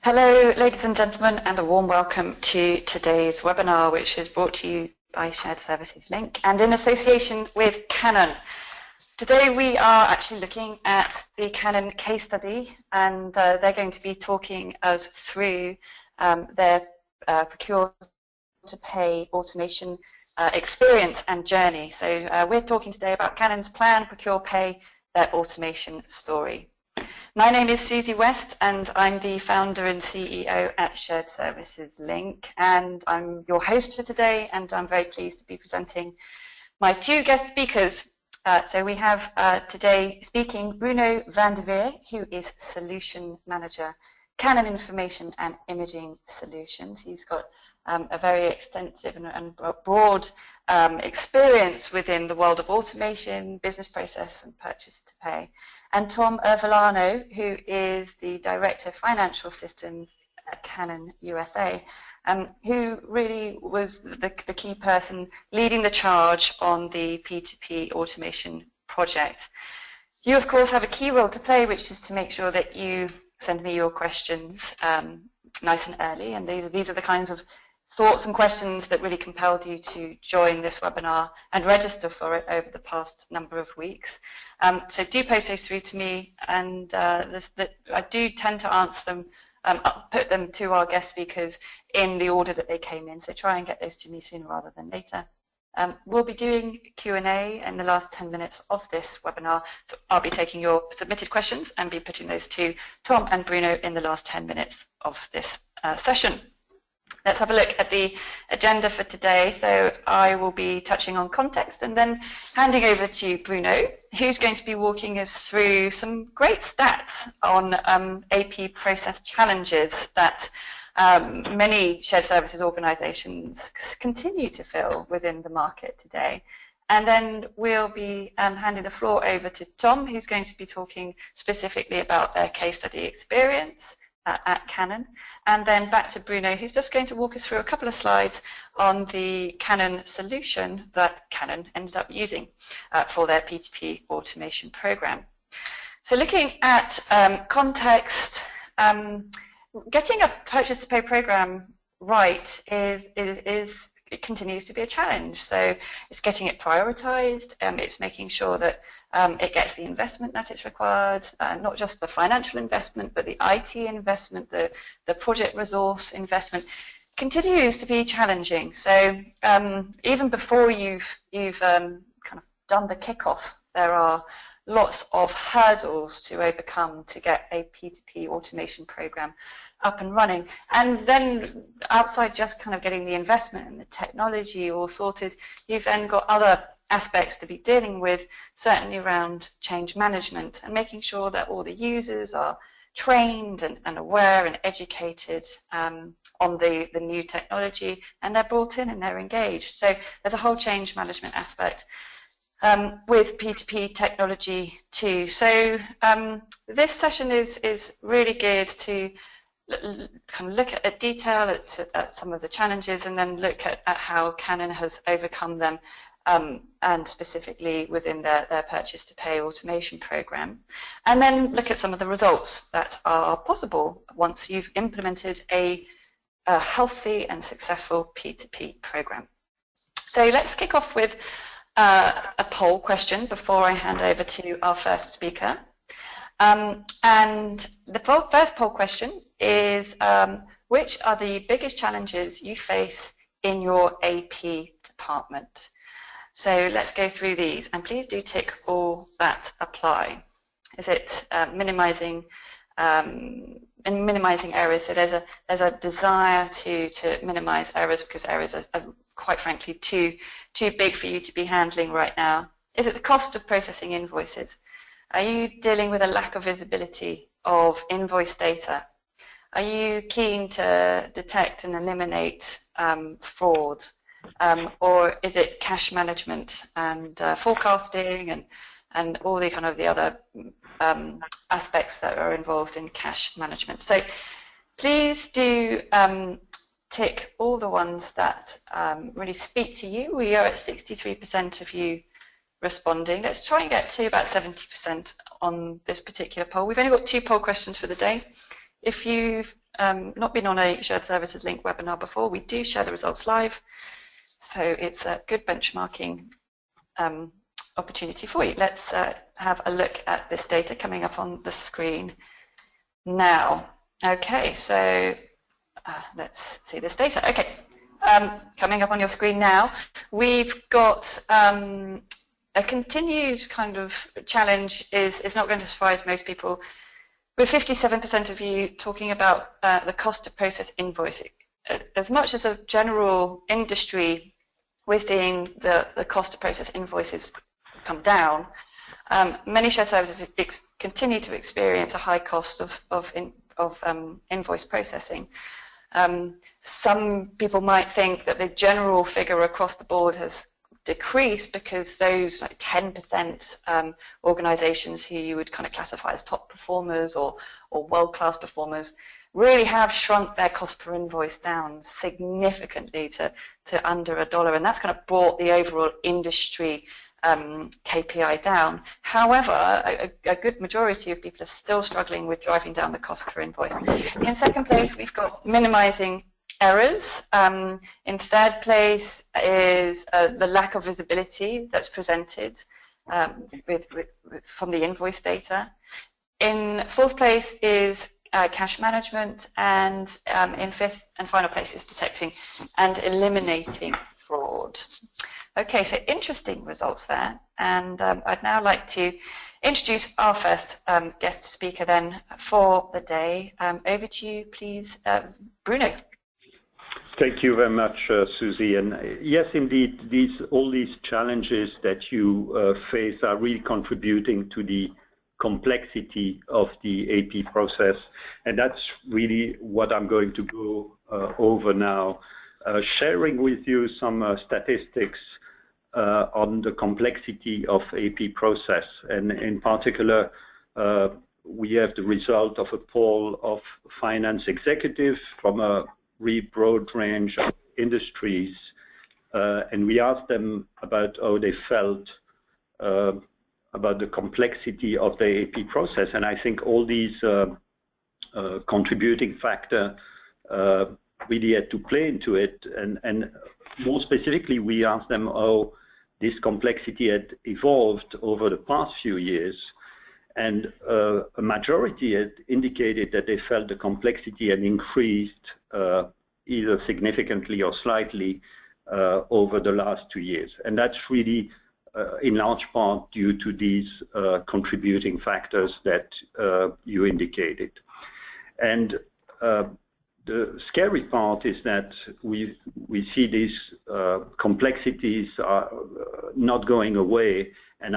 Hello, ladies and gentlemen, and a warm welcome to today's webinar, which is brought to you by Shared Services Link and in association with Canon. Today we are actually looking at the Canon case study, and they're going to be talking us through their Procure to Pay automation experience and journey. So we're talking today about Canon's plan, Procure Pay, their automation story. My name is Susie West, and I'm the founder and CEO at Shared Services Link, and I'm your host for today, and I'm very pleased to be presenting my two guest speakers. So we have today speaking Bruno van der Veer, who is Solution Manager, Canon Information and Imaging Solutions. He's got a very extensive and broad experience within the world of automation, business process and purchase to pay. And Tom Ervolano, who is the Director of Financial Systems at Canon USA, who really was the key person leading the charge on the P2P automation project. You, of course, have a key role to play, which is to make sure that you send me your questions nice and early, and these are the kinds of thoughts and questions that really compelled you to join this webinar and register for it over the past number of weeks. So do post those through to me, and I do tend to answer them, put them to our guest speakers in the order that they came in, so try and get those to me sooner rather than later. We'll be doing Q&A in the last 10 minutes of this webinar, so I'll be taking your submitted questions and be putting those to Tom and Bruno in the last 10 minutes of this session. Let's have a look at the agenda for today. So I will be touching on context and then handing over to Bruno, who's going to be walking us through some great stats on AP process challenges that many shared services organizations continue to fill within the market today. And then we'll be handing the floor over to Tom, who's going to be talking specifically about their case study experience at Canon, and then back to Bruno, who's just going to walk us through a couple of slides on the Canon solution that Canon ended up using for their P2P automation program. So looking at context, getting a purchase to pay program right it continues to be a challenge. So it's getting it prioritized, it's making sure that it gets the investment that it's required, not just the financial investment, but the IT investment, the project resource investment continues to be challenging. So even before you've kind of done the kickoff, there are lots of hurdles to overcome to get a P2P automation program up and running. And then outside just kind of getting the investment and the technology all sorted, you've then got other aspects to be dealing with, certainly around change management and making sure that all the users are trained and aware and educated on the new technology, and they're brought in and they're engaged. So there's a whole change management aspect with P2P technology too. So this session is really geared to kind of look at detail at some of the challenges, and then look at how Canon has overcome them, and specifically within their purchase to pay automation program, and then look at some of the results that are possible once you've implemented a healthy and successful P2P program. So let's kick off with a poll question before I hand over to our first speaker. And the first poll question is, which are the biggest challenges you face in your AP department? So let's go through these, and please do tick all that apply. Is it minimizing errors? So there's a desire to minimize errors because errors are quite frankly too big for you to be handling right now. Is it the cost of processing invoices? Are you dealing with a lack of visibility of invoice data? Are you keen to detect and eliminate fraud? Or is it cash management and forecasting and all the kind of the other aspects that are involved in cash management? So please do tick all the ones that really speak to you. We are at 63% of you responding. Let's try and get to about 70% on this particular poll. We've only got 2 poll questions for the day. If you've not been on a Shared Services Link webinar before, we do share the results live, so it's a good benchmarking opportunity for you. Let's have a look at this data coming up on the screen now. Okay, so let's see this data. Okay, coming up on your screen now, we've got a continued kind of challenge is not going to surprise most people, with 57% of you talking about the cost to process invoicing. As much as a general industry, we're seeing the cost to process invoices come down. Many shared services continue to experience a high cost of invoice processing. Some people might think that the general figure across the board has decreased because those like 10% organizations who you would kind of classify as top performers or world-class performers really have shrunk their cost per invoice down significantly to under $1, and that's kind of brought the overall industry KPI down. However, a good majority of people are still struggling with driving down the cost per invoice. In second place, we've got minimizing errors. In third place is the lack of visibility that's presented from the invoice data. In fourth place is cash management, and in fifth and final place is detecting and eliminating fraud. Okay, so interesting results there, and I'd now like to introduce our first guest speaker then for the day. Over to you, please, Bruno. Thank you very much, Susie. And yes, indeed, all these challenges that you face are really contributing to the complexity of the AP process, and that's really what I'm going to go over now, sharing with you some statistics on the complexity of AP process, and in particular, we have the result of a poll of finance executives from a really broad range of industries, and we asked them about how they felt about the complexity of the AP process, and I think all these contributing factors really had to play into it, and more specifically, we asked them how this complexity had evolved over the past few years, and a majority had indicated that they felt the complexity had increased either significantly or slightly over the last 2 years. And that's really in large part due to these contributing factors that you indicated. And the scary part is that we see these complexities are not going away, and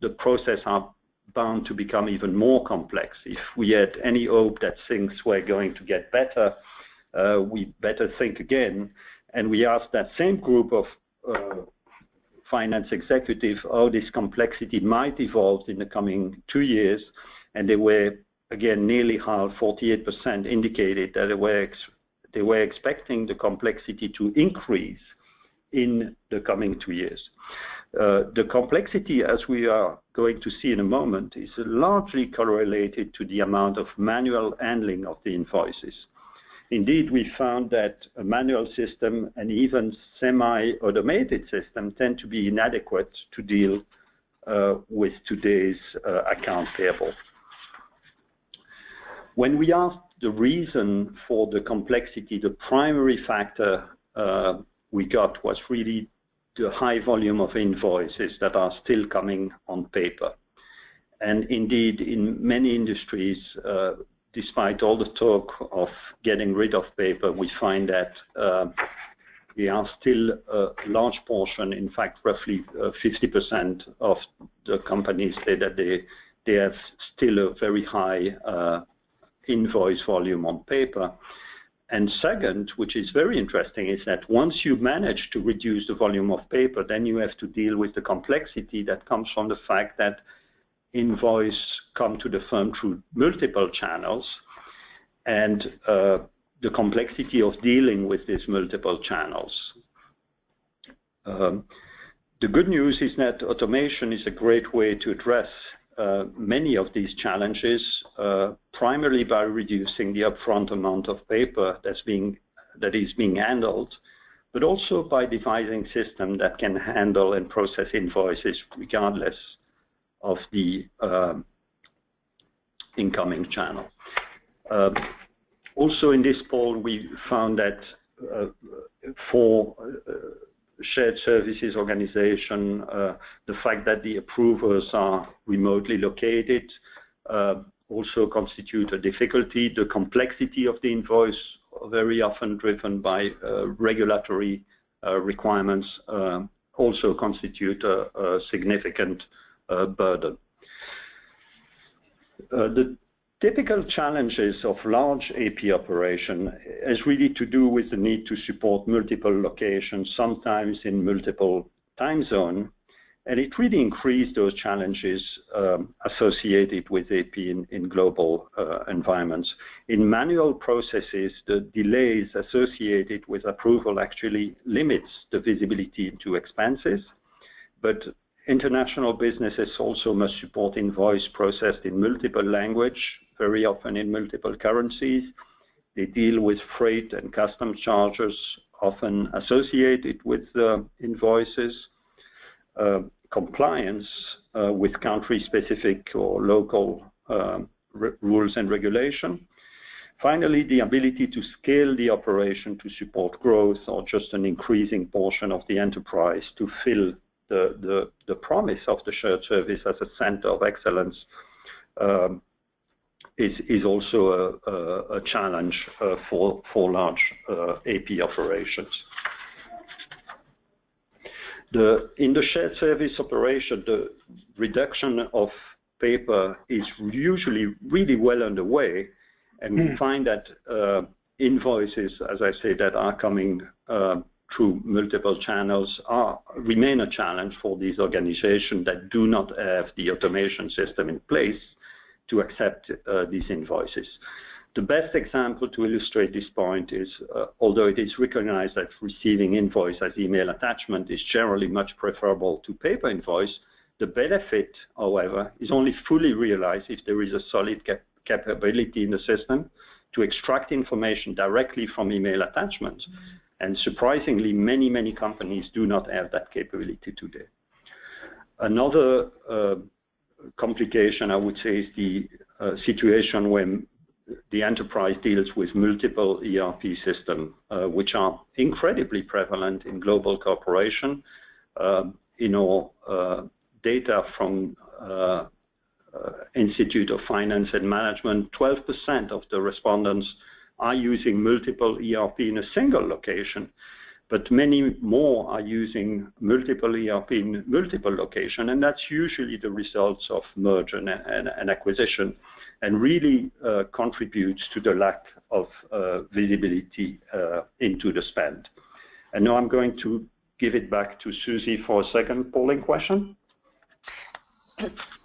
the process are bound to become even more complex. If we had any hope that things were going to get better, we better think again. And we asked that same group of finance executives how this complexity might evolve in the coming 2 years, and they were, again, nearly half, 48%, indicated that they were expecting the complexity to increase in the coming 2 years. The complexity, as we are going to see in a moment, is largely correlated to the amount of manual handling of the invoices. Indeed, we found that a manual system and even semi-automated system tend to be inadequate to deal with today's account payable. When we asked the reason for the complexity, the primary factor we got was really the high volume of invoices that are still coming on paper. And indeed, in many industries, despite all the talk of getting rid of paper, we find that we are still a large portion, in fact, roughly 50% of the companies say that they have still a very high invoice volume on paper. And second, which is very interesting, is that once you manage to reduce the volume of paper, then you have to deal with the complexity that comes from the fact that invoice come to the firm through multiple channels, and the complexity of dealing with these multiple channels. The good news is that automation is a great way to address many of these challenges, primarily by reducing the upfront amount of paper that is being handled, but also by devising systems that can handle and process invoices regardless of the incoming channel. Also in this poll, we found that for shared services organization, the fact that the approvers are remotely located also constitute a difficulty. The complexity of the invoice, very often driven by regulatory requirements, also constitute a significant burden. The typical challenges of large AP operation is really to do with the need to support multiple locations, sometimes in multiple time zones, and it really increased those challenges associated with AP in global environments. In manual processes, the delays associated with approval actually limits the visibility into expenses, but international businesses also must support invoice processed in multiple languages, very often in multiple currencies. They deal with freight and customs charges often associated with invoices, compliance with country-specific or local rules and regulation. Finally, the ability to scale the operation to support growth or just an increasing portion of the enterprise to fill the promise of the shared service as a center of excellence is also a challenge for large AP operations. In the shared service operation, the reduction of paper is usually really well underway, and we find that invoices, as I say, that are coming through multiple channels remain a challenge for these organizations that do not have the automation system in place to accept these invoices. The best example to illustrate this point is, although it is recognized that receiving invoice as email attachment is generally much preferable to paper invoice, the benefit, however, is only fully realized if there is a solid capability in the system to extract information directly from email attachments. And surprisingly, many companies do not have that capability today. Another complication, I would say, is the situation when the enterprise deals with multiple ERP systems, which are incredibly prevalent in global corporation. Data from Institute of Finance and Management, 12% of the respondents are using multiple ERP in a single location, but many more are using multiple ERP in multiple locations, and that's usually the results of merger and acquisition, and really contributes to the lack of visibility into the spend. And now I'm going to give it back to Susie for a second polling question.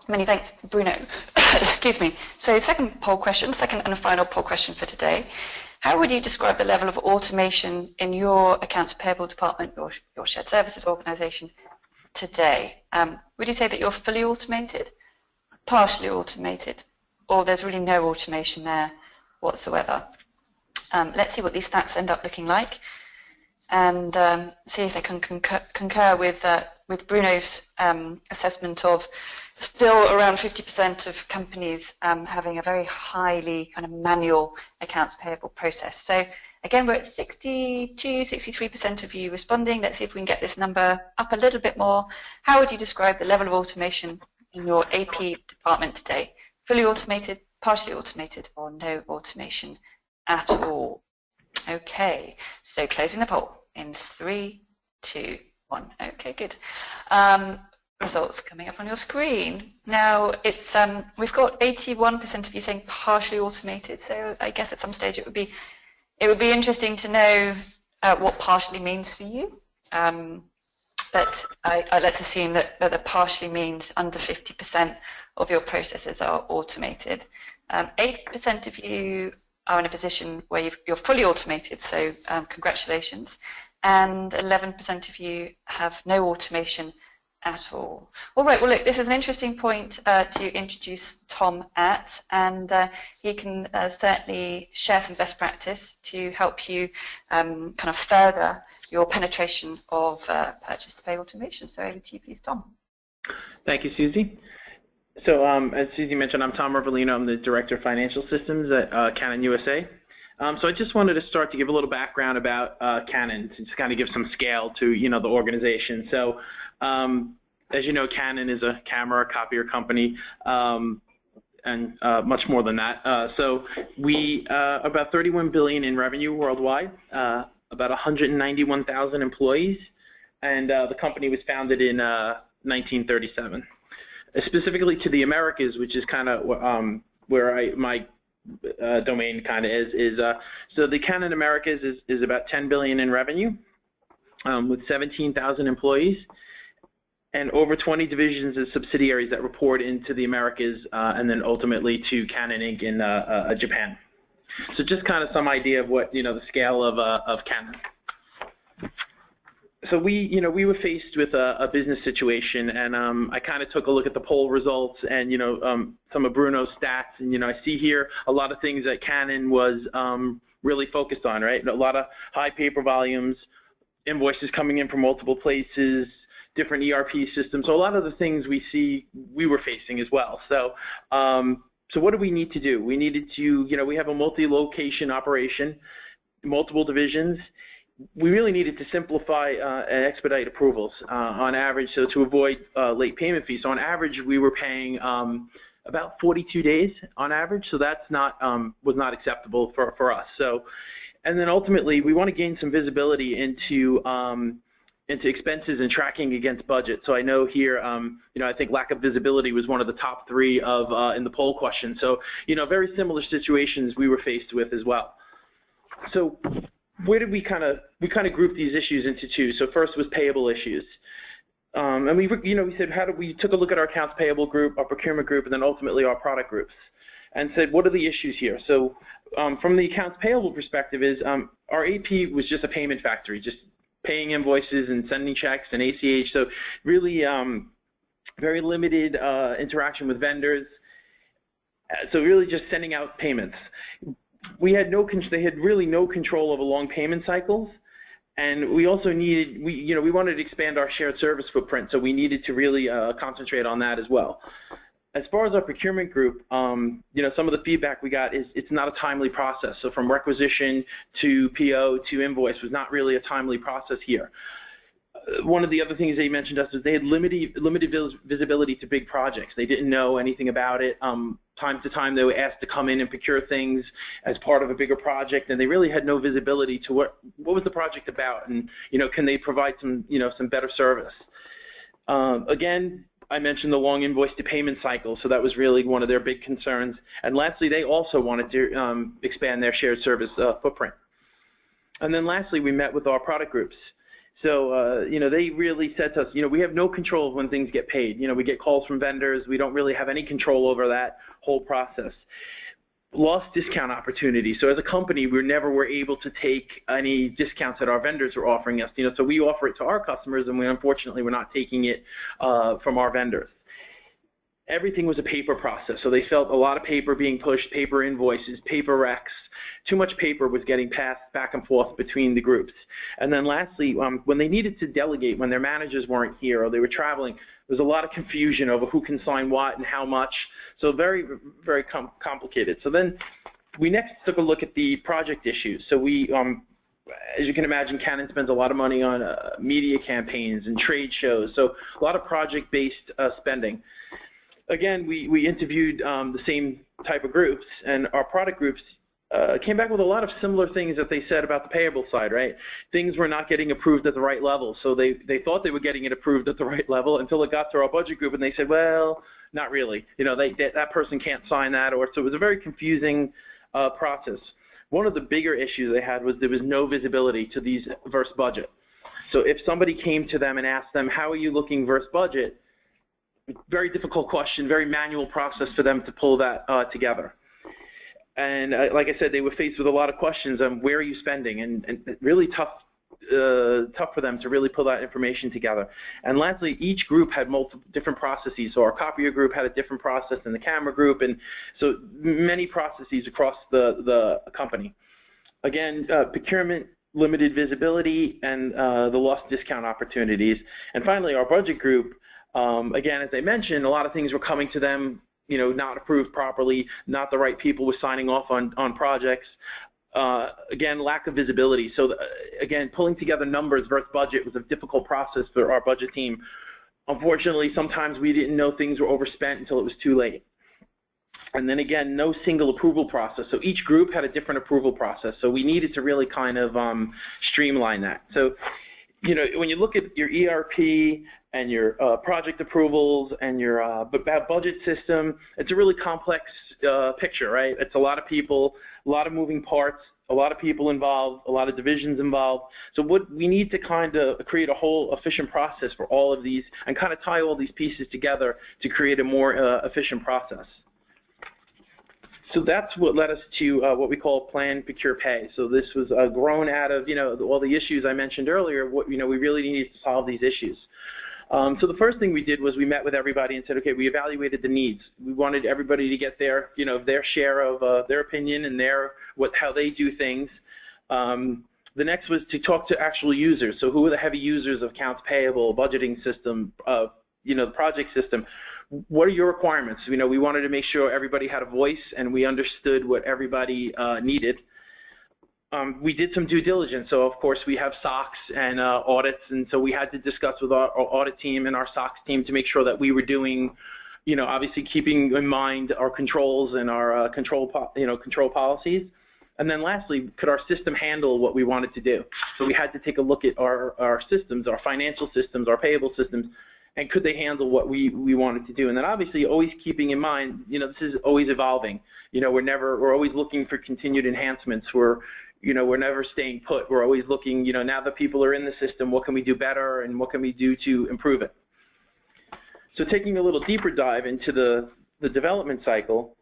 Many thanks, Bruno. Excuse me. So second and a final poll question for today. How would you describe the level of automation in your accounts payable department, your shared services organization today? Would you say that you're fully automated, partially automated, or there's really no automation there whatsoever? Let's see what these stats end up looking like, and see if they can concur with Bruno's assessment of still around 50% of companies having a very highly kind of manual accounts payable process. So again, we're at 63% of you responding. Let's see if we can get this number up a little bit more. How would you describe the level of automation in your AP department today? Fully automated, partially automated, or no automation at all? Okay, so closing the poll in 3, 2, 1. Okay, good. Results coming up on your screen. Now it's we've got 81% of you saying partially automated. So I guess at some stage it would be interesting to know what partially means for you. But let's assume that the partially means under 50% of your processes are automated. 8% of you are in a position where you're fully automated. So congratulations. And 11% of you have no automation at all. All right, well, look, this is an interesting point to introduce Tom at, and he can certainly share some best practice to help you kind of further your penetration of purchase-to-pay automation. So over to you, please, Tom. Thank you, Susie. So as Susie mentioned, I'm Tom Riverlino. I'm the Director of Financial Systems at Canon USA. So I just wanted to start to give a little background about Canon, to just kind of give some scale to, the organization. So as you know, Canon is a camera copier company, and much more than that. So we about $31 billion in revenue worldwide, about 191,000 employees, and the company was founded in 1937. Specifically to the Americas, which is kind of where my domain kind of is so the Canon Americas is about $10 billion in revenue, with 17,000 employees, and over 20 divisions and subsidiaries that report into the Americas, and then ultimately to Canon Inc. in Japan. So just kind of some idea of what the scale of Canon. So we were faced with a business situation, and I kind of took a look at the poll results and some of Bruno's stats, and I see here a lot of things that Canon was really focused on, right? A lot of high paper volumes, invoices coming in from multiple places, different ERP systems. So a lot of the things we were facing as well. So so what do we need to do? We needed to we have a multi-location operation, multiple divisions. We really needed to simplify and expedite approvals on average, so to avoid late payment fees. So on average, we were paying about 42 days on average. So that's was not acceptable for us. So, and then ultimately, we want to gain some visibility into expenses and tracking against budget. So I know here, I think lack of visibility was one of the top three in the poll question. So very similar situations we were faced with as well. So where did we kind of group these issues into two? So first was payable issues, and we said we took a look at our accounts payable group, our procurement group, and then ultimately our product groups, and said what are the issues here? So from the accounts payable perspective is our AP was just a payment factory, just paying invoices and sending checks and ACH. So really very limited interaction with vendors. So really just sending out payments. They had really no control over long payment cycles, and we also needed, we wanted to expand our shared service footprint, so we needed to really concentrate on that as well. As far as our procurement group, some of the feedback we got is it's not a timely process. So from requisition to PO to invoice was not really a timely process here. One of the other things they mentioned to us is they had limited visibility to big projects. They didn't know anything about it. Time to time, they were asked to come in and procure things as part of a bigger project, and they really had no visibility to what was the project about, and can they provide some better service. Again, I mentioned the long invoice to payment cycle, so that was really one of their big concerns. And lastly, they also wanted to expand their shared service footprint. And then lastly, we met with our product groups. So, they really said to us, we have no control of when things get paid. We get calls from vendors. We don't really have any control over that whole process. Lost discount opportunities. So as a company, we never were able to take any discounts that our vendors were offering us. So we offer it to our customers, and unfortunately, we're not taking it from our vendors. Everything was a paper process, so they felt a lot of paper being pushed, paper invoices, paper recs. Too much paper was getting passed back and forth between the groups. And then lastly, when they needed to delegate, when their managers weren't here or they were traveling, there was a lot of confusion over who can sign what and how much. So very, very complicated. So then we next took a look at the project issues. So we, as you can imagine, Canon spends a lot of money on media campaigns and trade shows. So a lot of project-based spending. Again, we interviewed the same type of groups, and our product groups came back with a lot of similar things that they said about the payable side, right? Things were not getting approved at the right level, so they thought they were getting it approved at the right level until it got to our budget group, and they said, well, not really. That person can't sign that, so it was a very confusing process. One of the bigger issues they had was there was no visibility to these versus budget. So if somebody came to them and asked them, how are you looking versus budget, very difficult question, very manual process for them to pull that together. And like I said, they were faced with a lot of questions on where are you spending, and really tough tough for them to really pull that information together. And lastly, each group had multiple different processes. So our copier group had a different process than the camera group, and so many processes across the company. Again, procurement, limited visibility, and the lost discount opportunities. And finally, our budget group, again, as I mentioned, a lot of things were coming to them, not approved properly, not the right people were signing off on projects. Again, lack of visibility. So again, pulling together numbers versus budget was a difficult process for our budget team. Unfortunately, sometimes we didn't know things were overspent until it was too late. And then again, no single approval process. So each group had a different approval process. So we needed to really kind of streamline that. So, when you look at your ERP and your project approvals and your budget system, it's a really complex picture, right? It's a lot of people, a lot of moving parts, a lot of people involved, a lot of divisions involved. So what we need to kind of create a whole efficient process for all of these and kind of tie all these pieces together to create a more efficient process. So that's what led us to what we call Plan, Procure, Pay. So this was grown out of all the issues I mentioned earlier. We really needed to solve these issues. So the first thing we did was we met with everybody and said, okay, we evaluated the needs. We wanted everybody to get their share of their opinion and how they do things. The next was to talk to actual users. So who are the heavy users of accounts payable, budgeting system, the project system? What are your requirements? We wanted to make sure everybody had a voice and we understood what everybody needed. We did some due diligence. So, of course, we have SOX and audits, and so we had to discuss with our audit team and our SOX team to make sure that we were doing, obviously keeping in mind our controls and our control policies. And then lastly, could our system handle what we wanted to do? So we had to take a look at our systems, our financial systems, our payable systems, and could they handle what we wanted to do? And then obviously always keeping in mind, this is always evolving. We're always looking for continued enhancements. We're never staying put. We're always looking, now that people are in the system, what can we do better and what can we do to improve it? So taking a little deeper dive into the development cycle,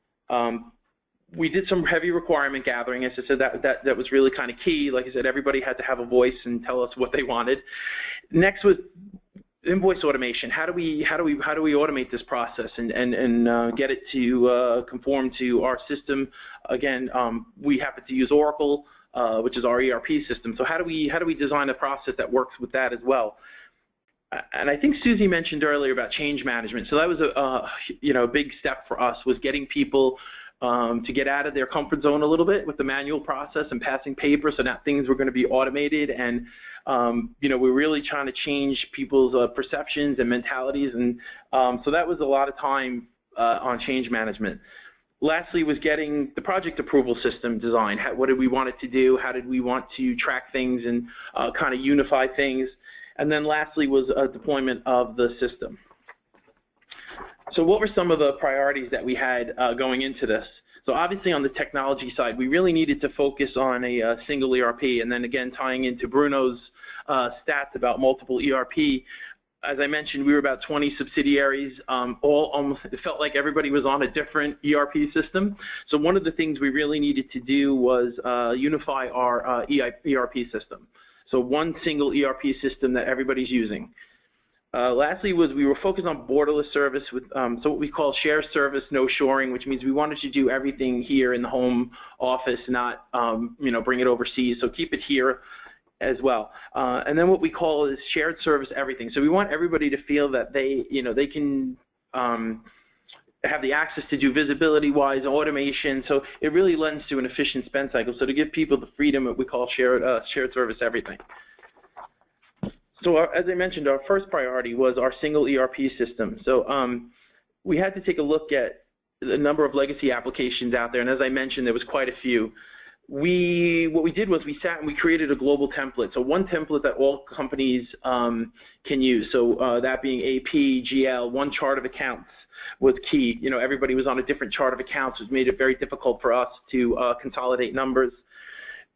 we did some heavy requirement gathering. As I said, that was really kind of key. Like I said, everybody had to have a voice and tell us what they wanted. Next was invoice automation. How do we automate this process and get it to conform to our system? Again, we happen to use Oracle, which is our ERP system. So how do we design a process that works with that as well? And I think Susie mentioned earlier about change management. So that was a big step for us, was getting people to get out of their comfort zone a little bit with the manual process and passing paper, so that things were going to be automated. And we're really trying to change people's perceptions and mentalities, and so that was a lot of time on change management. Lastly was getting the project approval system designed. What did we want it to do? How did we want to track things and kind of unify things? And then lastly was deployment of the system. So what were some of the priorities that we had going into this? So obviously on the technology side, we really needed to focus on a single ERP, and then again tying into Bruno's stats about multiple ERP. As I mentioned, we were about 20 subsidiaries. It felt like everybody was on a different ERP system. So one of the things we really needed to do was unify our ERP system. So one single ERP system that everybody's using. Lastly was we were focused on borderless service with so what we call share service, no shoring, which means we wanted to do everything here in the home office, not bring it overseas. So keep it here as well. And then what we call is shared service everything. So we want everybody to feel that they can have the access to do visibility-wise, automation. So it really lends to an efficient spend cycle. So to give people the freedom that we call shared service everything. So as I mentioned, our first priority was our single ERP system. So we had to take a look at the number of legacy applications out there, and as I mentioned, there was quite a few. What we did was we sat and we created a global template. So one template that all companies can use. So that being AP, GL, one chart of accounts was key. Everybody was on a different chart of accounts, which made it very difficult for us to consolidate numbers.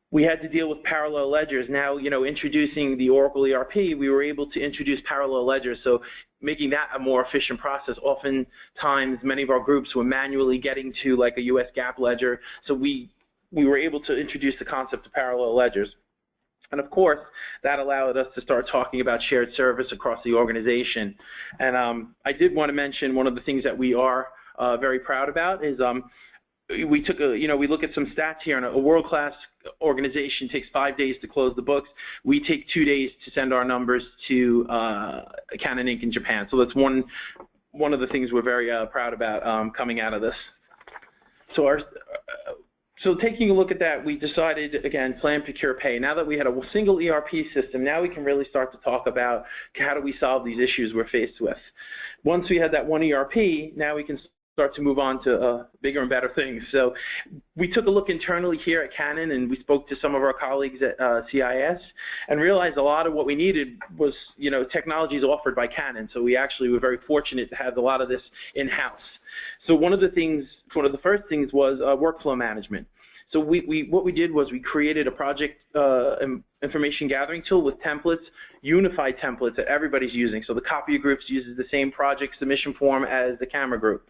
We had to deal with parallel ledgers. Now, introducing the Oracle ERP, we were able to introduce parallel ledgers, so making that a more efficient process. Oftentimes, many of our groups were manually getting to like a US GAAP ledger, so we were able to introduce the concept of parallel ledgers. And of course, that allowed us to start talking about shared service across the organization. And I did want to mention one of the things that we are very proud about is we took we look at some stats here, and a world-class organization takes 5 days to close the books. We take 2 days to send our numbers to Canon Inc. in Japan. So that's one of the things we're very proud about coming out of this. So taking a look at that, we decided, again, plan, procure, pay. Now that we had a single ERP system, now we can really start to talk about how do we solve these issues we're faced with. Once we had that one ERP, now we can start to move on to bigger and better things. So we took a look internally here at Canon, and we spoke to some of our colleagues at CIS and realized a lot of what we needed was, technologies offered by Canon. So we actually were very fortunate to have a lot of this in-house. So one of the first things was workflow management. So what we did was we created a project information gathering tool with templates, unified templates that everybody's using. So the copier groups uses the same project submission form as the camera group.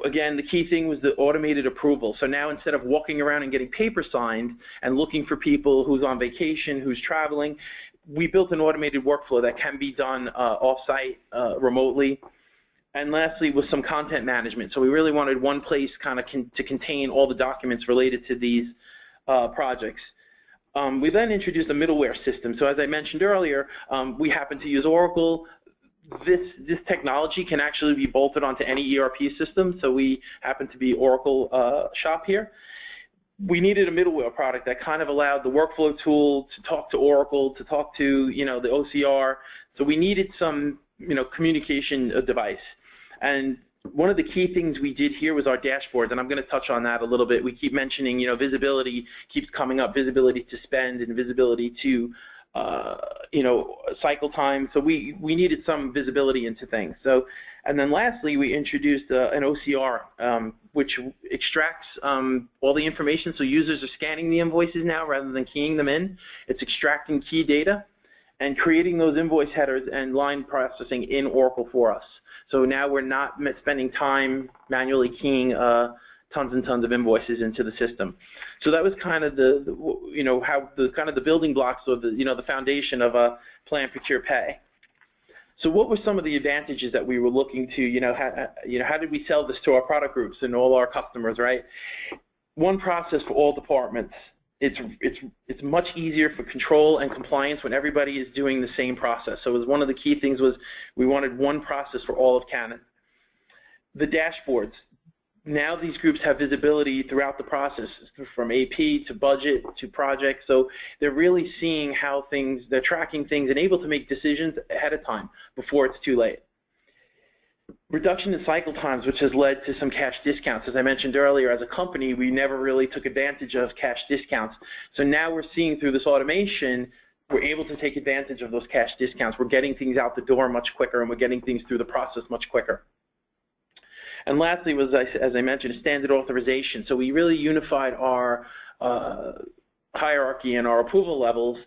Again, the key thing was the automated approval. So now instead of walking around and getting paper signed and looking for people who's on vacation, who's traveling, we built an automated workflow that can be done off-site, remotely. And lastly was some content management. So we really wanted one place kind of to contain all the documents related to these projects. We then introduced a middleware system. So as I mentioned earlier, we happen to use Oracle. This technology can actually be bolted onto any ERP system. So we happen to be Oracle shop here. We needed a middleware product that kind of allowed the workflow tool to talk to Oracle, to talk to the OCR. So we needed some communication device. And one of the key things we did here was our dashboards, and I'm going to touch on that a little bit. We keep mentioning, visibility keeps coming up, visibility to spend and visibility to, cycle time. So we needed some visibility into things. So, and then lastly, we introduced an OCR, which extracts all the information. So users are scanning the invoices now rather than keying them in. It's extracting key data and creating those invoice headers and line processing in Oracle for us. So now we're not spending time manually keying tons and tons of invoices into the system. So that was kind of the building blocks of the foundation of a plan, procure, pay. So what were some of the advantages that we were looking to, how did we sell this to our product groups and all our customers, right? One process for all departments. It's much easier for control and compliance when everybody is doing the same process. So it was one of the key things was we wanted one process for all of Canon. The dashboards. Now these groups have visibility throughout the process, from AP to budget to project. So they're really seeing how they're tracking things and able to make decisions ahead of time before it's too late. Reduction in cycle times, which has led to some cash discounts. As I mentioned earlier, as a company, we never really took advantage of cash discounts. So now we're seeing through this automation, we're able to take advantage of those cash discounts. We're getting things out the door much quicker, and we're getting things through the process much quicker. And lastly was, as I mentioned, standard authorization. So we really unified our hierarchy and our approval levels,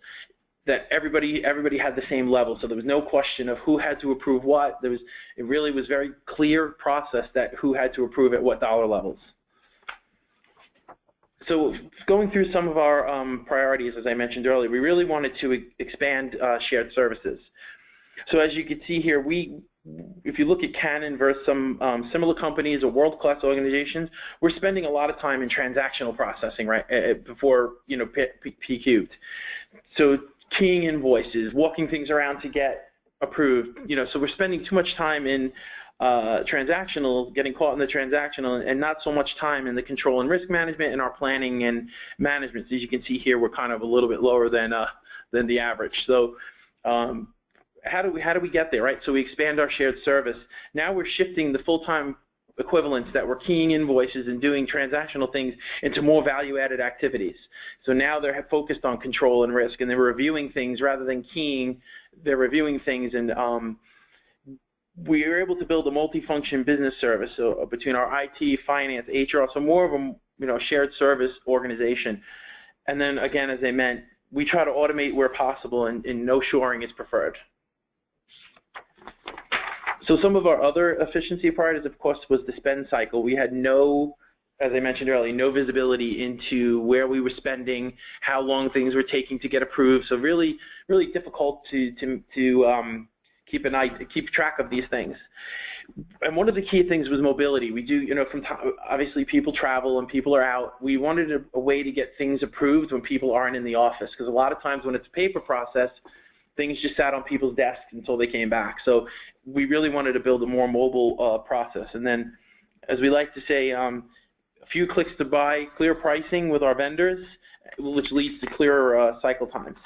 that everybody had the same level. So there was no question of who had to approve what. It really was very clear process that who had to approve at what dollar levels. So going through some of our priorities, as I mentioned earlier, we really wanted to expand shared services. So as you can see here, if you look at Canon versus some similar companies or world-class organizations, we're spending a lot of time in transactional processing, right, before P cubed. So keying invoices, walking things around to get approved, so we're spending too much time in transactional, getting caught in the transactional, and not so much time in the control and risk management and our planning and management. So as you can see here, we're kind of a little bit lower than the average. So how do we get there, right? So we expand our shared service. Now we're shifting the full-time equivalents that were keying invoices and doing transactional things into more value-added activities. So now they're focused on control and risk, and they're reviewing things rather than keying. They're reviewing things, and we were able to build a multi-function business service between our IT, finance, HR, so more of a shared service organization. And then again, as I meant, we try to automate where possible, and no shoring is preferred. So some of our other efficiency priorities, of course, was the spend cycle. We had no as I mentioned earlier, no visibility into where we were spending, how long things were taking to get approved. So really, really difficult to keep track of these things. And one of the key things was mobility. We do, obviously people travel and people are out. We wanted a way to get things approved when people aren't in the office, because a lot of times when it's a paper process, things just sat on people's desks until they came back. So we really wanted to build a more mobile process. And then, as we like to say, a few clicks to buy, clear pricing with our vendors, which leads to clearer cycle times.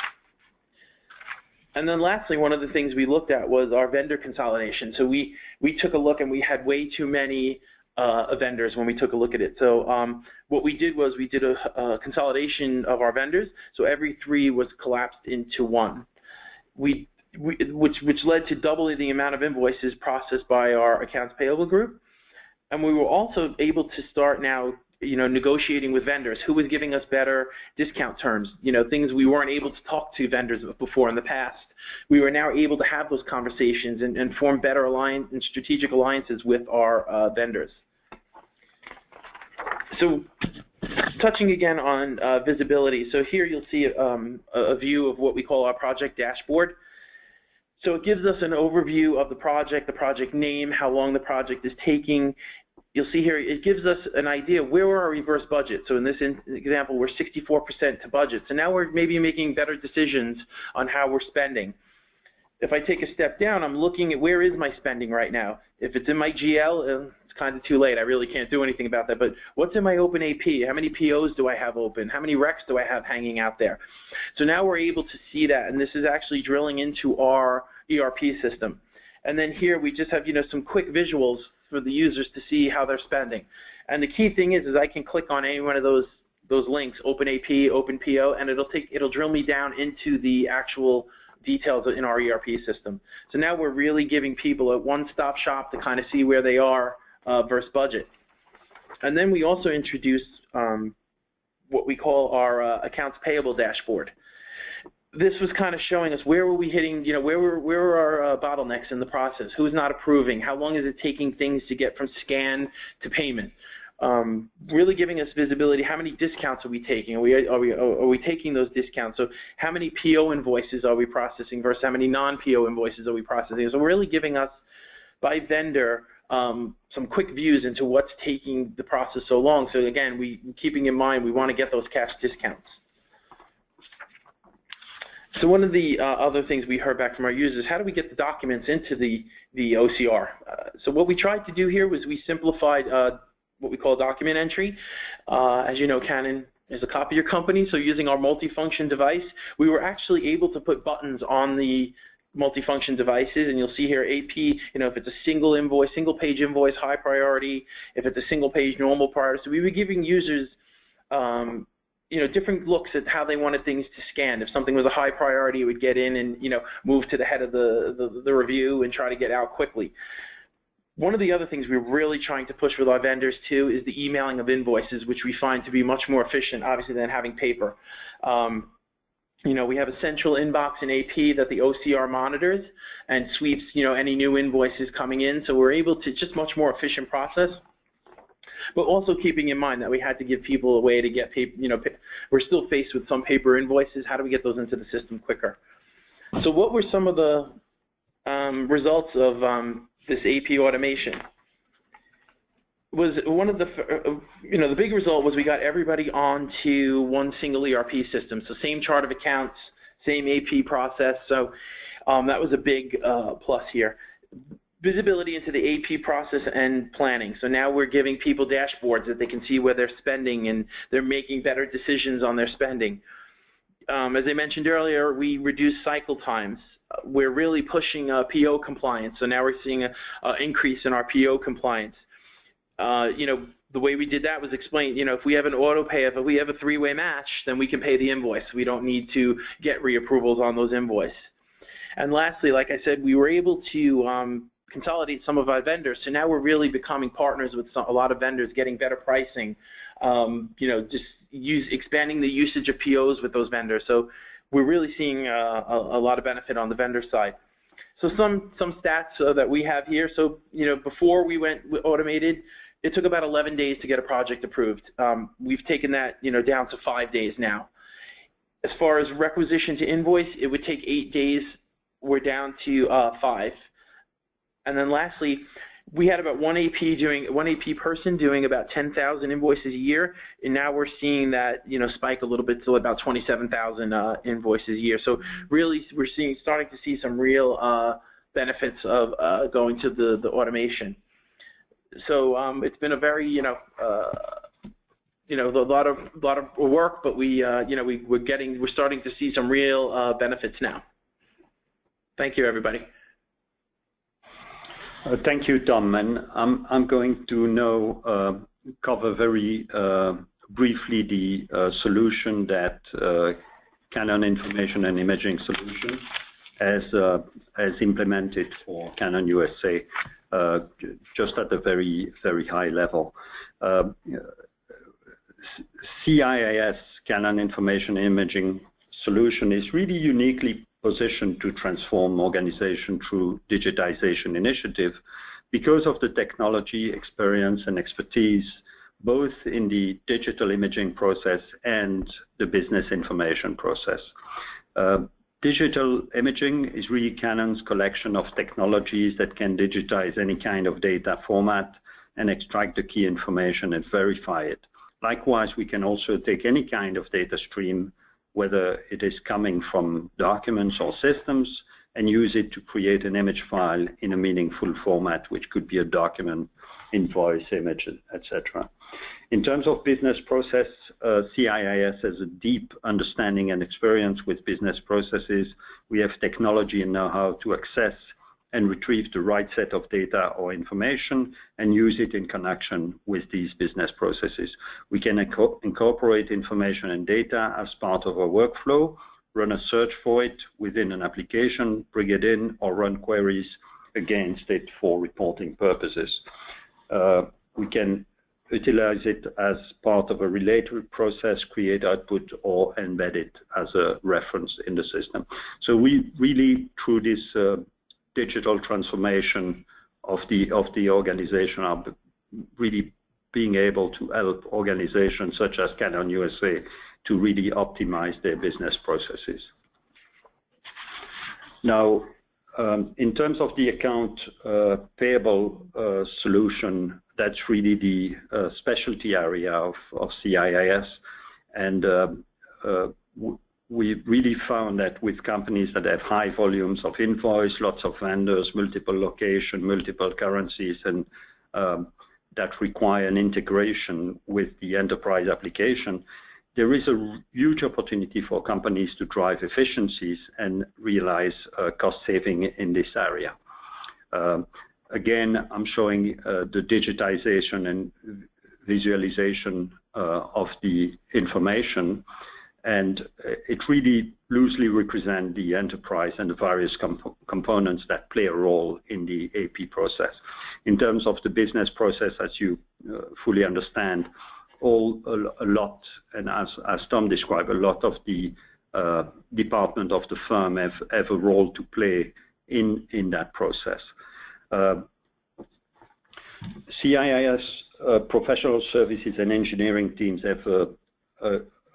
And then lastly, one of the things we looked at was our vendor consolidation. So we took a look, and we had way too many vendors when we took a look at it. So what we did was we did a consolidation of our vendors. So every 3 was collapsed into 1, which led to doubling the amount of invoices processed by our accounts payable group. And we were also able to start now, negotiating with vendors who was giving us better discount terms, things we weren't able to talk to vendors before in the past. We were now able to have those conversations and form better and strategic alliances with our vendors. So touching again on visibility, so here you'll see a view of what we call our project dashboard. So it gives us an overview of the project name, how long the project is taking. You'll see here, it gives us an idea of where are our reverse budget. So in this example, we're 64% to budget. So now we're maybe making better decisions on how we're spending. If I take a step down, I'm looking at where is my spending right now. If it's in my GL, it's kind of too late. I really can't do anything about that. But what's in my open AP? How many POs do I have open? How many recs do I have hanging out there? So now we're able to see that, and this is actually drilling into our ERP system. And then here we just have some quick visuals for the users to see how they're spending. And the key thing is I can click on any one of those links, Open AP, Open PO, and it'll drill me down into the actual details in our ERP system. So now we're really giving people a one-stop shop to kind of see where they are versus budget. And then we also introduced what we call our accounts payable dashboard. This was kind of showing us where were we hitting, where were our bottlenecks in the process, who's not approving, how long is it taking things to get from scan to payment. Really giving us visibility, how many discounts are we taking, are we taking those discounts, so how many PO invoices are we processing versus how many non-PO invoices are we processing. So really giving us, by vendor, some quick views into what's taking the process so long. So again, keeping in mind we want to get those cash discounts. So one of the other things we heard back from our users, how do we get the documents into the OCR? So what we tried to do here was we simplified what we call document entry. As you know, Canon is a copier company, so using our multifunction device, we were actually able to put buttons on the multifunction devices, and you'll see here AP, if it's a single invoice, single page invoice, high priority, if it's a single page, normal priority. So we were giving users different looks at how they wanted things to scan. If something was a high priority, it would get in and, move to the head of the review and try to get out quickly. One of the other things we're really trying to push with our vendors too is the emailing of invoices, which we find to be much more efficient, obviously, than having paper. We have a central inbox in AP that the OCR monitors and sweeps, any new invoices coming in. So we're able to just much more efficient process. But also keeping in mind that we had to give people a way to get paper, we're still faced with some paper invoices. How do we get those into the system quicker? So what were some of the results of this AP automation? Was one of the, the big result was we got everybody onto one single ERP system. So same chart of accounts, same AP process. So that was a big plus here. Visibility into the AP process and planning. So now we're giving people dashboards that they can see where they're spending and they're making better decisions on their spending. As I mentioned earlier, we reduced cycle times. We're really pushing PO compliance. So now we're seeing an increase in our PO compliance. The way we did that was explain, if we have an auto pay, if we have a three-way match, then we can pay the invoice. We don't need to get reapprovals on those invoices. And lastly, like I said, we were able to consolidate some of our vendors. So now we're really becoming partners with a lot of vendors, getting better pricing, just expanding the usage of POs with those vendors. So we're really seeing a lot of benefit on the vendor side. So some stats that we have here. So, before we went automated, it took about 11 days to get a project approved. We've taken that, down to 5 days now. As far as requisition to invoice, it would take 8 days. We're down to 5. And then lastly, we had about one AP person doing about 10,000 invoices a year, and now we're seeing that spike a little bit to about 27,000 invoices a year. So really, we're starting to see some real benefits of going to the automation. So it's been a very a lot of work, but we're starting to see some real benefits now. Thank you, everybody. Thank you, Tom. And I'm going to now cover very briefly the solution that Canon Information and Imaging Solution has implemented for Canon USA, just at a very, very high level. CIIS, Canon Information and Imaging Solution, is really uniquely positioned to transform organization through digitization initiative because of the technology, experience, and expertise, both in the digital imaging process and the business information process. Digital imaging is really Canon's collection of technologies that can digitize any kind of data format and extract the key information and verify it. Likewise, we can also take any kind of data stream, whether it is coming from documents or systems, and use it to create an image file in a meaningful format, which could be a document, invoice, image, etc. In terms of business process, CIIS has a deep understanding and experience with business processes. We have technology and know-how to access and retrieve the right set of data or information and use it in connection with these business processes. We can incorporate information and data as part of our workflow, run a search for it within an application, bring it in, or run queries against it for reporting purposes. We can utilize it as part of a related process, create output, or embed it as a reference in the system. So we really, through this digital transformation of the organization, are really being able to help organizations such as Canon USA to really optimize their business processes. Now, in terms of the account payable solution, that's really the specialty area of CIIS, and we really found that with companies that have high volumes of invoice, lots of vendors, multiple locations, multiple currencies, and that require an integration with the enterprise application, there is a huge opportunity for companies to drive efficiencies and realize cost saving in this area. Again, I'm showing the digitization and visualization of the information, and it really loosely represents the enterprise and the various components that play a role in the AP process. In terms of the business process, as you fully understand, a lot, and as Tom described, a lot of the department of the firm have a role to play in that process. CIIS professional services and engineering teams have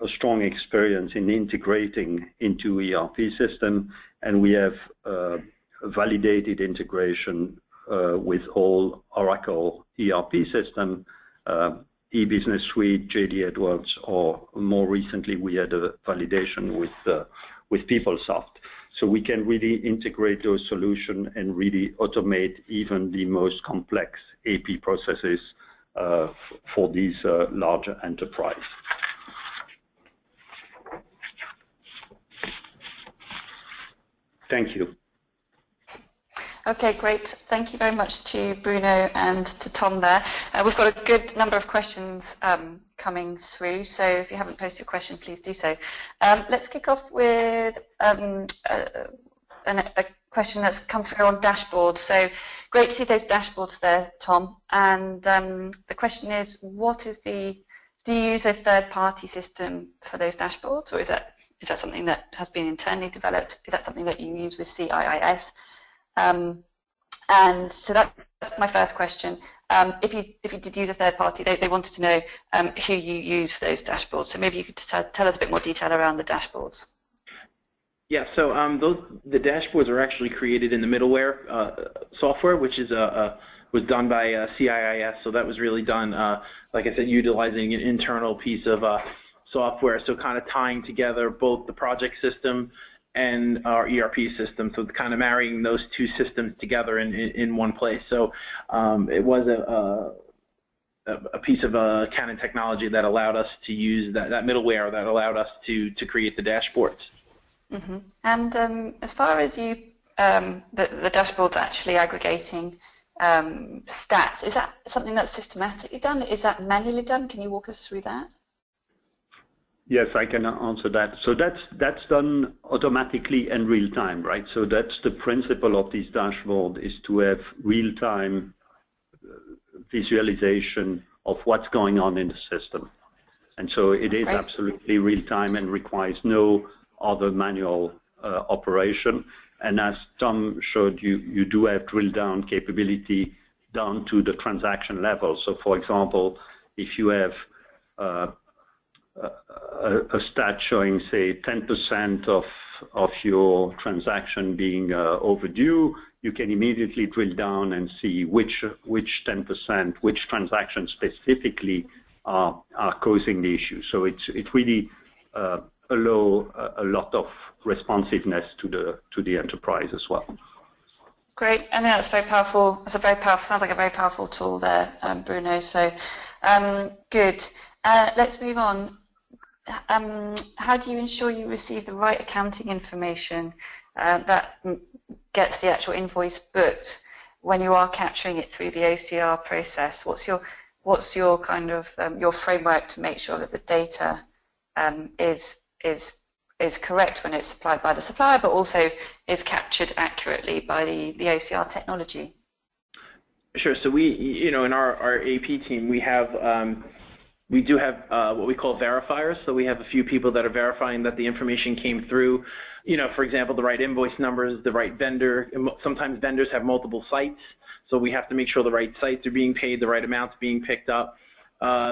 a strong experience in integrating into ERP system, and we have validated integration with all Oracle ERP system, eBusiness Suite, JD Edwards, or more recently we had a validation with PeopleSoft. So we can really integrate those solutions and really automate even the most complex AP processes for these larger enterprises. Thank you. Okay, great. Thank you very much to Bruno and to Tom there. We've got a good number of questions coming through, so if you haven't posted your question, please do so. Let's kick off with a question that's come through on dashboards. So great to see those dashboards there, Tom. And the question is, do you use a third-party system for those dashboards, or is that something that has been internally developed? Is that something that you use with CIIS? And so that's my first question. if you did use a third party, they wanted to know who you use for those dashboards. So maybe you could tell us a bit more detail around the dashboards. Yeah, so the dashboards are actually created in the middleware software, which is was done by CIIS. So that was really done, like I said, utilizing an internal piece of software. So kind of tying together both the project system and our ERP system. So kind of marrying those two systems together in one place. So it was a piece of Canon technology that allowed us to use that middleware that allowed us to create the dashboards. Mm-hmm. And as far as you, the dashboard's actually aggregating stats, is that something that's systematically done? Is that manually done? Can you walk us through that? Yes, I can answer that. So that's done automatically and real time, right? So that's the principle of this dashboard, is to have real time visualization of what's going on in the system. And so it is absolutely real time and requires no other manual operation. And as Tom showed you, you do have drill down capability down to the transaction level. So for example, if you have a stat showing, say, 10% of your transaction being overdue, you can immediately drill down and see which 10%, which transactions specifically are causing the issue. So it really allow a lot of responsiveness to the enterprise as well. Great, I think that's very powerful. It's a very powerful, sounds like a very powerful tool there, Bruno. So good. Let's move on. How do you ensure you receive the right accounting information that gets the actual invoice booked when you are capturing it through the OCR process? What's your kind of your framework to make sure that the data is correct when it's supplied by the supplier, but also is captured accurately by the OCR technology? Sure. So we, in our AP team, we do have what we call verifiers. So we have a few people that are verifying that the information came through, for example, the right invoice numbers, the right vendor. Sometimes vendors have multiple sites, so we have to make sure the right sites are being paid, the right amounts being picked up.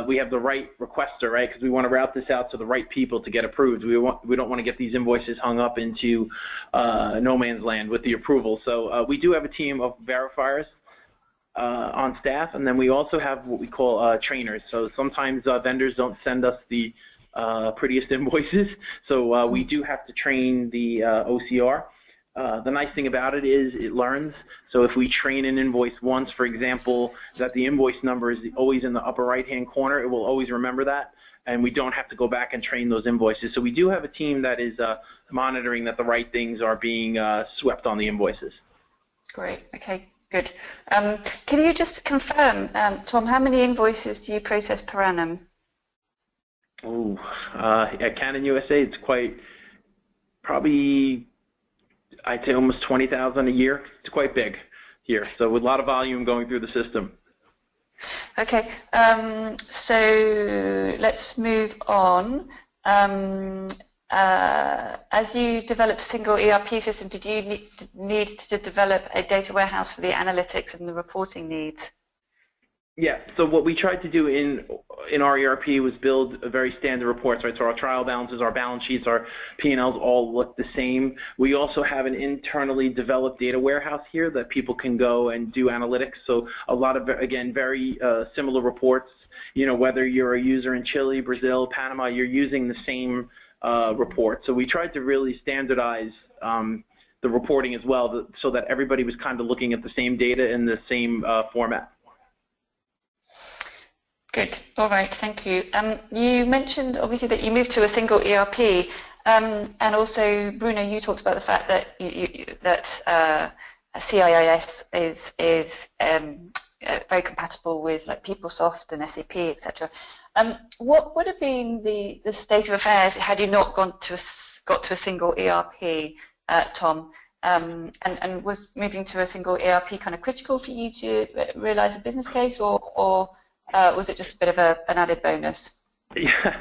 We have the right requester, right, because we want to route this out to the right people to get approved. We don't want to get these invoices hung up into no man's land with the approval. So we do have a team of verifiers on staff, and then we also have what we call trainers. So sometimes vendors don't send us the prettiest invoices, so we do have to train the OCR. The nice thing about it is it learns. So if we train an invoice once, for example, that the invoice number is always in the upper right-hand corner, it will always remember that, and we don't have to go back and train those invoices. So we do have a team that is monitoring that the right things are being swept on the invoices. Great. Okay. Good. Can you just confirm, Tom, how many invoices do you process per annum? Oh, at Canon USA, it's probably, I'd say almost 20,000 a year. It's quite big here, so with a lot of volume going through the system. Okay, so let's move on. As you developed a single ERP system, did you need to develop a data warehouse for the analytics and the reporting needs? Yeah, so what we tried to do in our ERP was build a very standard reports, right? So our trial balances, our balance sheets, our P&Ls all look the same. We also have an internally developed data warehouse here that people can go and do analytics. So a lot of, again, very similar reports. Whether you're a user in Chile, Brazil, Panama, you're using the same report. So we tried to really standardize the reporting as well, so that everybody was kind of looking at the same data in the same format. Good. All right. Thank you. You mentioned obviously that you moved to a single ERP, and also Bruno, you talked about the fact that that CIIS is very compatible with like PeopleSoft and SAP, etc. What would have been the state of affairs had you not got to a single ERP, Tom? And was moving to a single ERP kind of critical for you to realize a business case, or was it just a bit of an added bonus? Yeah,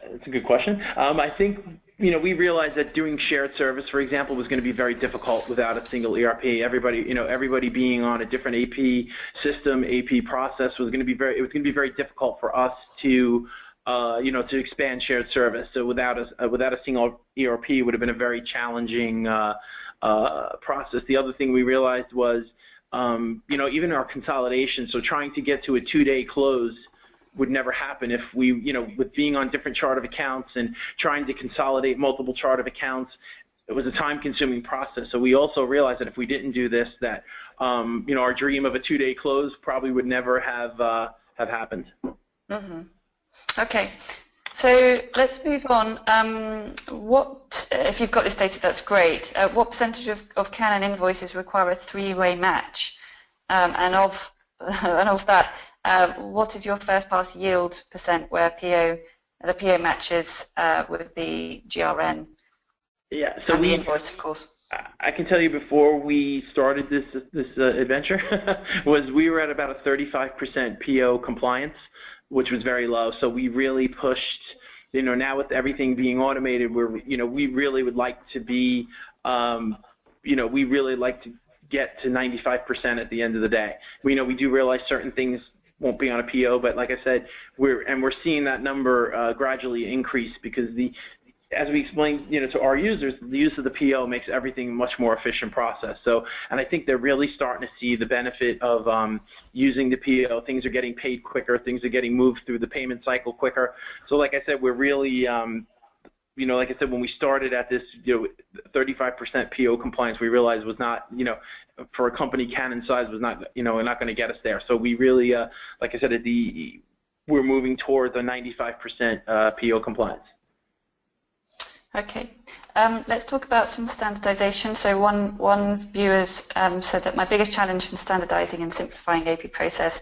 it's a good question. I think we realized that doing shared service, for example, was going to be very difficult without a single ERP. Everybody being on a different AP system, AP process was going to be very difficult for us to expand shared service. So without a single ERP, it would have been a very challenging process. The other thing we realized was, even our consolidation. So trying to get to a 2-day close would never happen if we, with being on different chart of accounts and trying to consolidate multiple chart of accounts, it was a time-consuming process. So we also realized that if we didn't do this, that our dream of a 2-day close probably would never have happened. Mm-hmm. Okay, so let's move on. If you've got this data, that's great. What percentage of Canon invoices require a 3-way match? And of that, what is your first-pass yield percent where the PO matches with the GRN? Yeah, so the invoice, of course. I can tell you before we started this adventure, we were at about a 35% PO compliance, which was very low. So we really pushed. Now with everything being automated, we really would like to be, we really like to get to 95% at the end of the day. We do realize certain things won't be on a PO, but like I said, we're seeing that number gradually increase because as we explained, to our users, the use of the PO makes everything a much more efficient process. So, and I think they're really starting to see the benefit of using the PO. Things are getting paid quicker. Things are getting moved through the payment cycle quicker. So, like I said, we're really, like I said, when we started at this, 35% PO compliance, we realized was not, for a company Canon size, was not, not going to get us there. So we really, like I said, we're moving towards a 95% PO compliance. Okay, let's talk about some standardization. So one viewer said that my biggest challenge in standardizing and simplifying AP process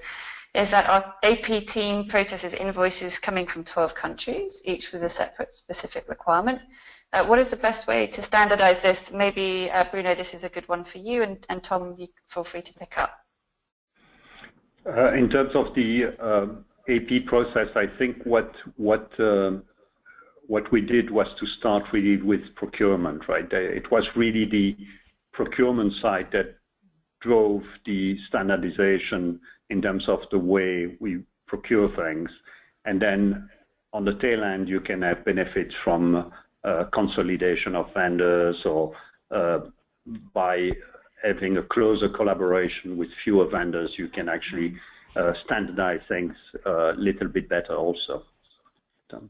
is that our AP team processes invoices coming from 12 countries, each with a separate specific requirement. What is the best way to standardize this? Maybe, Bruno, this is a good one for you, and Tom, you feel free to pick up. In terms of the AP process, I think what we did was to start really with procurement, right? It was really the procurement side that drove the standardization in terms of the way we procure things. And then on the tail end, you can have benefits from consolidation of vendors or by having a closer collaboration with fewer vendors, you can actually standardize things a little bit better also.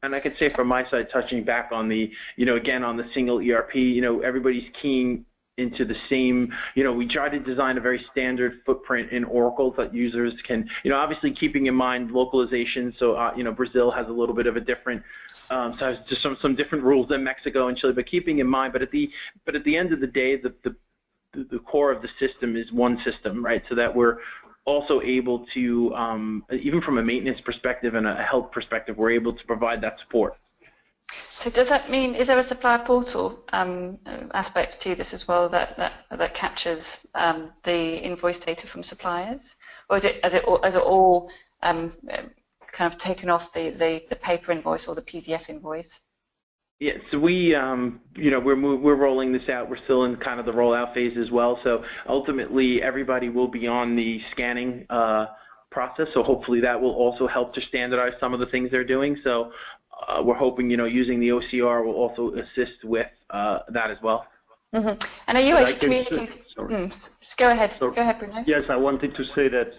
And I could say from my side, touching back on the, again, on the single ERP, everybody's keying into the same, we try to design a very standard footprint in Oracle that users can, obviously keeping in mind localization. So, Brazil has a little bit of a different, so has just some different rules than Mexico and Chile, but keeping in mind, but at the end of the day, the core of the system is one system, right? So that we're also able to, even from a maintenance perspective and a health perspective, we're able to provide that support. So does that mean, is there a supplier portal aspect to this as well that captures the invoice data from suppliers? Or is it all kind of taken off the paper invoice or the PDF invoice? Yeah, so we, we're rolling this out. We're still in kind of the rollout phase as well. So ultimately, everybody will be on the scanning process. So hopefully, that will also help to standardize some of the things they're doing. So we're hoping, using the OCR will also assist with that as well. Mm-hmm. And are you actually communicating? Go ahead. Go ahead, Bruno. Yes, I wanted to say that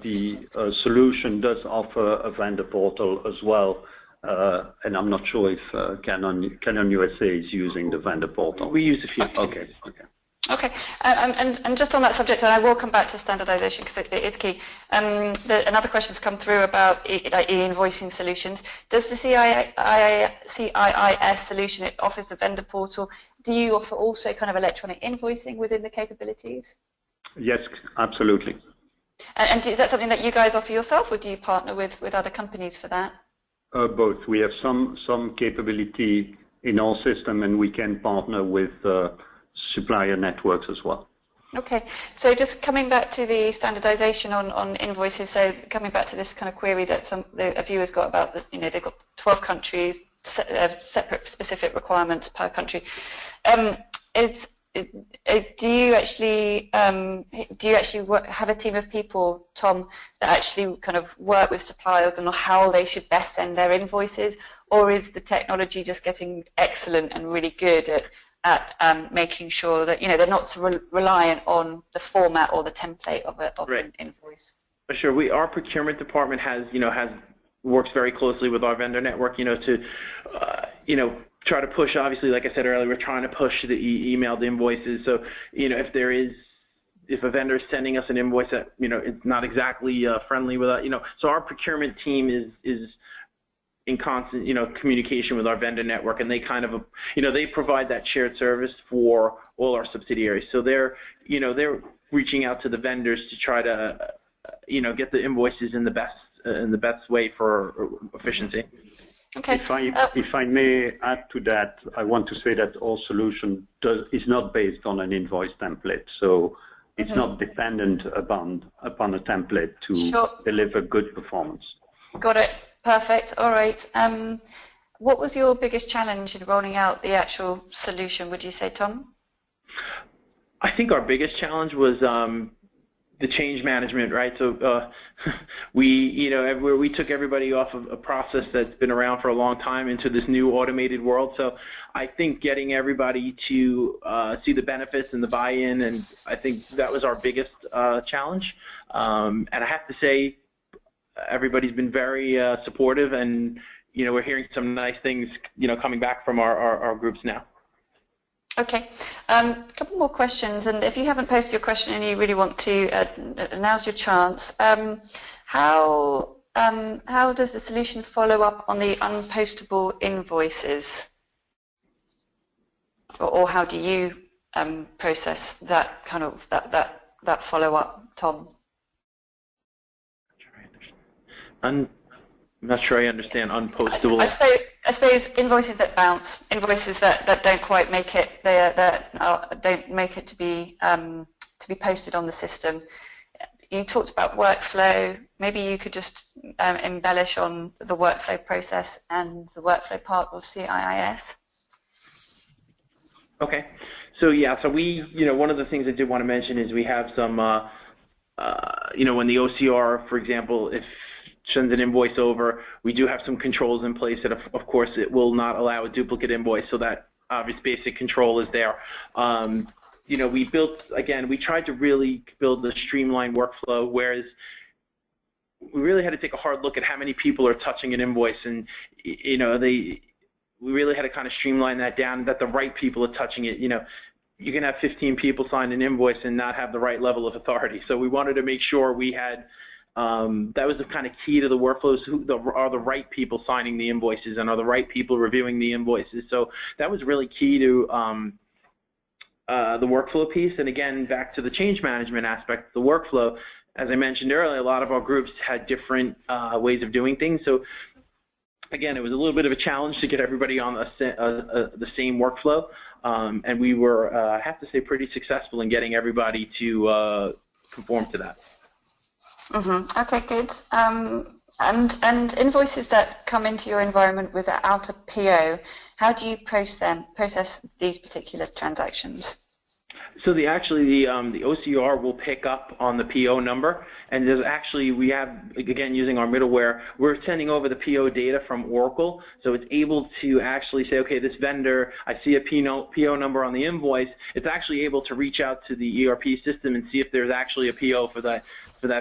the solution does offer a vendor portal as well. And I'm not sure if Canon USA is using the vendor portal. We use a few. Okay. And just on that subject, and I will come back to standardization because it is key. Another question has come through about e-invoicing solutions. Does the CIIS solution, it offers the vendor portal, do you offer also kind of electronic invoicing within the capabilities? Yes, absolutely. And is that something that you guys offer yourself, or do you partner with other companies for that? Both. We have some capability in our system, and we can partner with supplier networks as well. Okay. So just coming back to the standardization on invoices, so coming back to this kind of query that a viewer's got about, they've got 12 countries, separate specific requirements per country. Do you actually have a team of people, Tom, that actually kind of work with suppliers on how they should best send their invoices, or is the technology just getting excellent and really good at making sure that they're not so reliant on the format or the template of an invoice? Sure. Our procurement department works very closely with our vendor network, to try to push. Obviously, like I said earlier, we're trying to push the emailed invoices. So, if a vendor is sending us an invoice that it's not exactly friendly with us, so our procurement team is in constant communication with our vendor network, and they kind of they provide that shared service for all our subsidiaries. So they're reaching out to the vendors to try to get the invoices in the best way for efficiency. Okay. If I may add to that, I want to say that our solution is not based on an invoice template, so it's not dependent upon a template to deliver good performance. Got it. Perfect. All right. What was your biggest challenge in rolling out the actual solution, would you say, Tom? I think our biggest challenge was the change management, right? So we took everybody off of a process that's been around for a long time into this new automated world. So I think getting everybody to see the benefits and the buy-in, and I think that was our biggest challenge. And I have to say, everybody's been very supportive, and we're hearing some nice things coming back from our groups now. Okay, a couple more questions, and if you haven't posted your question and you really want to, now's your chance. How does the solution follow up on the unpostable invoices, or how do you process that kind of that follow up, Tom? I'm not sure I understand unpostable. I suppose invoices that bounce, invoices that don't quite make it, don't make it to be posted on the system. You talked about workflow. Maybe you could just embellish on the workflow process and the workflow part of CIIS. Okay. So we, one of the things I did want to mention is we have some, when the OCR, for example, if sends an invoice over, we do have some controls in place that, of course, it will not allow a duplicate invoice, so that obvious basic control is there. We tried to really build a streamlined workflow, whereas we really had to take a hard look at how many people are touching an invoice, and we really had to kind of streamline that down, that the right people are touching it. You can have 15 people sign an invoice and not have the right level of authority. So we wanted to make sure we had that was the kind of key to the workflows. Are the right people signing the invoices, and are the right people reviewing the invoices? So that was really key to the workflow piece. And again, back to the change management aspect, the workflow, as I mentioned earlier, a lot of our groups had different ways of doing things. So again, it was a little bit of a challenge to get everybody on the same workflow. And we were, I have to say, pretty successful in getting everybody to conform to that. Okay, good. And invoices that come into your environment without a PO, how do you process these particular transactions? So the OCR will pick up on the PO number, and we have, again, using our middleware, we're sending over the PO data from Oracle, so it's able to actually say, okay, this vendor, I see a PO number on the invoice. It's actually able to reach out to the ERP system and see if there's actually a PO for that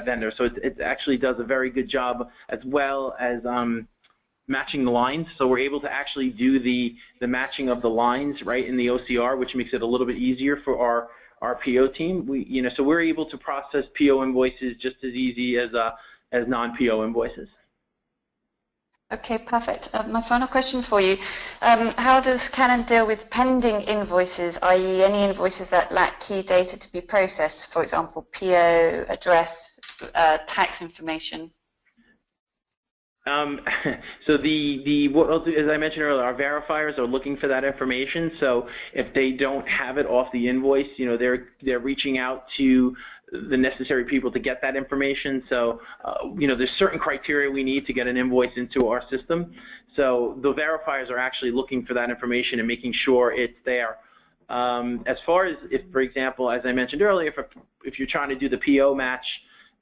vendor. So it actually does a very good job, as well as matching the lines. So we're able to actually do the matching of the lines right in the OCR, which makes it a little bit easier for our PO team. So we're able to process PO invoices just as easy as non-PO invoices. Okay, perfect. My final question for you: how does Canon deal with pending invoices, i.e., any invoices that lack key data to be processed? For example, PO, address, tax information. So what I'll do, as I mentioned earlier, our verifiers are looking for that information. So if they don't have it off the invoice, they're reaching out to the necessary people to get that information. So there's certain criteria we need to get an invoice into our system. So the verifiers are actually looking for that information and making sure it's there. As far as if, for example, as I mentioned earlier, if you're trying to do the PO match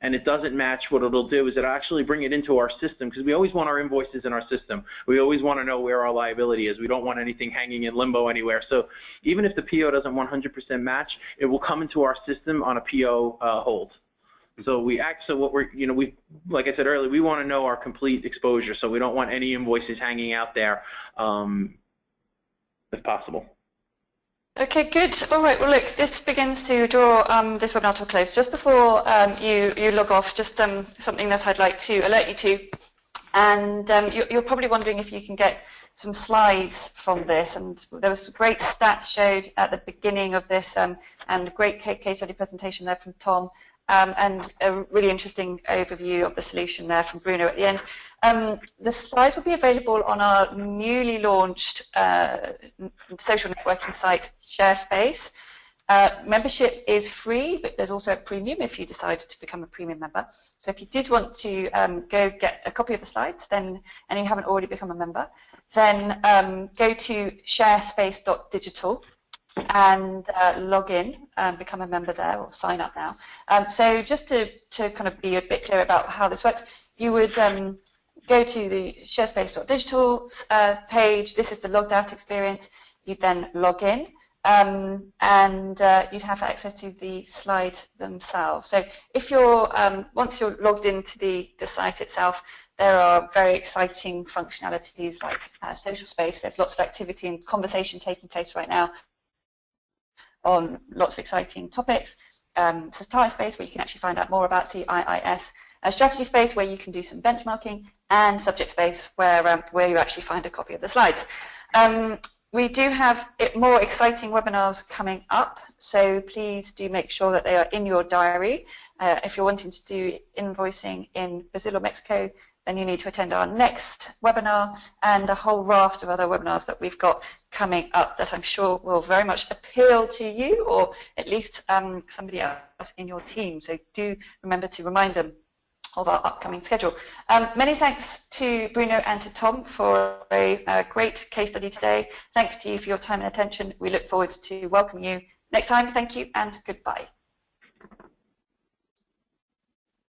and it doesn't match, what it'll do is it'll actually bring it into our system, because we always want our invoices in our system. We always want to know where our liability is. We don't want anything hanging in limbo anywhere. So even if the PO doesn't 100% match, it will come into our system on a PO hold. So like I said earlier, we want to know our complete exposure. So we don't want any invoices hanging out there, if possible. Okay, good. All right. Well, look, this begins to draw this webinar to a close. Just before you log off, just something that I'd like to alert you to. And you're probably wondering if you can get some slides from this. And there was great stats showed at the beginning of this, and a great case study presentation there from Tom. And a really interesting overview of the solution there from Bruno at the end. The slides will be available on our newly launched social networking site, ShareSpace. Membership is free, but there's also a premium if you decide to become a premium member. So if you did want to go get a copy of the slides, then, and you haven't already become a member, then go to sharespace.digital. And log in and become a member there, or sign up now. So just to kind of be a bit clear about how this works, you would go to the sharespace.digital page. This is the logged out experience. You'd then log in, and you'd have access to the slides themselves. So if you're once you're logged into the site itself, there are very exciting functionalities like social space. There's lots of activity and conversation taking place right now on lots of exciting topics. Supplier space, where you can actually find out more about CIIS. Strategy space, where you can do some benchmarking, and subject space, where you actually find a copy of the slides. We do have more exciting webinars coming up, so please do make sure that they are in your diary. If you're wanting to do invoicing in Brazil or Mexico, then you need to attend our next webinar and a whole raft of other webinars that we've got coming up that I'm sure will very much appeal to you, or at least somebody else in your team. So do remember to remind them of our upcoming schedule. Many thanks to Bruno and to Tom for a great case study today. Thanks to you for your time and attention. We look forward to welcoming you next time. Thank you and goodbye.